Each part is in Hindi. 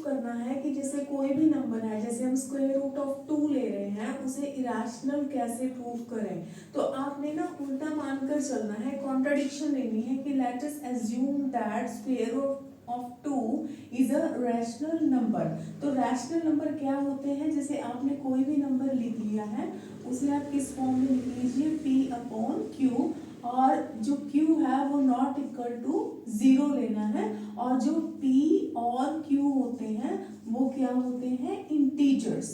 करना है कि जैसे कोई भी नंबर है, जैसे हम स्क्वायर रूट ऑफ 2 ले रहे हैं, उसे इरेशनल कैसे प्रूव करें। तो आपने ना उल्टा मानकर चलना है, कॉन्ट्रडिक्शन लेनी है कि let us assume that square root of 2 is a rational number. तो रैशनल नंबर क्या होते हैं, जैसे आपने कोई भी नंबर लिख लिया है उसे आप किस फॉर्म में लिख लीजिए, p/q, और जो q है वो नॉट इक्वल टू 0 लेना है, और जो p और q होते हैं वो क्या होते हैं, इंटीजर्स।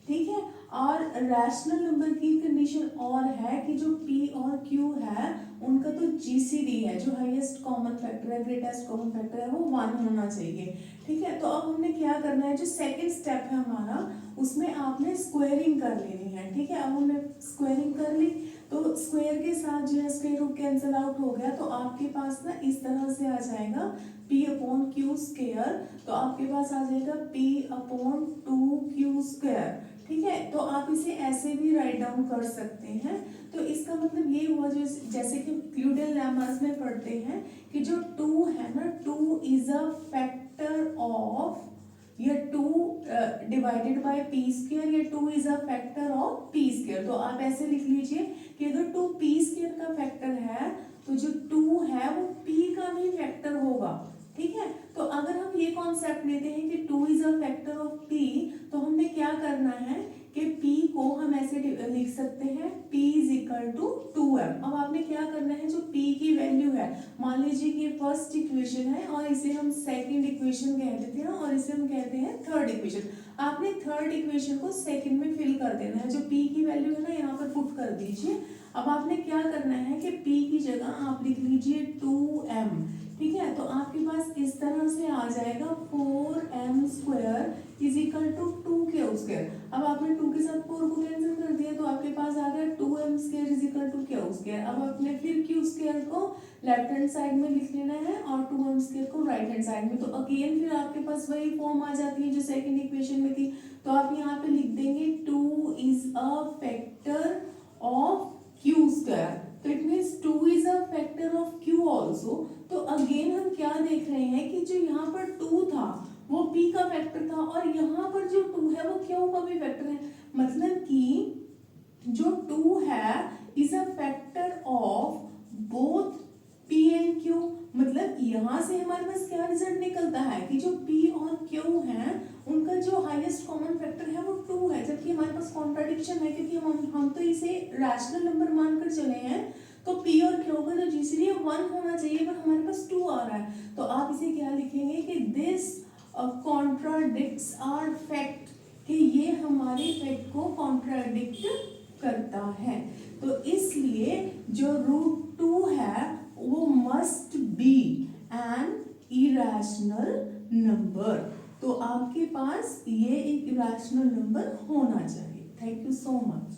ठीक है, और रैशनल नंबर की कंडीशन और है कि जो p और q है उनका तो जीसीडी है, जो हाईएस्ट कॉमन फैक्टर है, ग्रेटेस्ट कॉमन फैक्टर है, वो 1 होना चाहिए। ठीक है, तो अब हमने क्या करना है, जो सेकंड स्टेप है हमारा, उसमें आपने स्क्वायरिंग कर लेनी है। ठीक है, अब हमने स्क्वायरिंग कर ली, तो स्क्वायर के साथ जो है स्क्वायर रूट कैंसिल आउट हो गया, तो आपके पास ना इस तरह से आ जाएगा p/q स्क्वायर, तो आपके पास आ जाएगा p/2q स्क्वायर। ठीक है, तो आप इसे ऐसे भी राइट डाउन कर सकते हैं। तो इसका मतलब ये हुआ, जो जैसे कि यूक्लिडियन लेमास में पढ़ते हैं कि जो 2 है ना, 2 इज अ फैक्टर ऑफ, ये 2 डिवाइडेड बाय p स्क्वायर, ये 2 is a factor of p square. तो आप ऐसे लिख लीजिए कि अगर 2 p स्क्वायर का फैक्टर है तो जो 2 है वो p का भी फैक्टर होगा। ठीक है, तो अगर हम ये कॉन्सेप्ट लेते हैं कि 2 is a factor of p, तो हमने क्या करना है कि p को हम ऐसे लिख सकते हैं, p is equal to 2m। अब आपने क्या करना है, जो p की वैल्यू है, मान लीजिए कि फर्स्ट इक्वेशन है और इसे हम सेकंड इक्वेशन कह देते हैं और इसे हम कहते हैं थर्ड इक्वेशन। आपने थर्ड इक्वेशन को सेकंड में फिल कर देना है, जो p की वैल्यू है ना यहाँ पर पुट कर दीजिए। अब आपने क्या करना है कि p की जगह आप लिख लीजिए 2m। ठीक है, तो आपके पास इस तरह से आ जाएगा 4m square is equal to 2q square. अब आपने 2 के साथ 4 को कैंसिल कर दिया, तो आपके पास आ गया 2m square is equal to q square. अब आपने फिर q स्क्वायर को लेफ्ट हैंड साइड में लिख लेना है और 2m स्क्वायर को राइट हैंड साइड में। तो अगेन फिर आपके पास वही फॉर्म आ जाती है जो सेकंड इक्वेशन में थी। तो आप यहाँ पे लिख देंगे 2 is a factor of q square, तो it means 2 is a factor of q also. तो अगेन हम क्या देख रहे हैं कि जो यहाँ पर 2 था वो p का फैक्टर था, और यहाँ पर जो 2 है वो q का भी फैक्टर है। मतलब कि जो 2 है is a factor of both p and q। मतलब यहाँ से हमारे पास क्या रिजल्ट निकलता है कि जो p और q है उनका जो हाईएस्ट कॉमन फैक्टर है वो 2 है, जबकि हमारे पास कॉन्ट्रडिक्शन है, क्योंकि हम तो इसे रैशनल नंबर मानकर चले हैं, तो p और q का जो जीसीडी 1 होना चाहिए, पर हमारे पास 2 आ रहा है। तो आप इसे क्या लिखेंगे कि दिस कॉन्ट्राडिक्ट्स आवर फैक्ट, कि ये हमारे फैक्ट को कॉन्ट्राडिक्ट करता है। तो इसलिए जो √2 है वो must be an irrational number. तो आपके पास ये एक इरेशनल नंबर होना चाहिए। Thank you so much.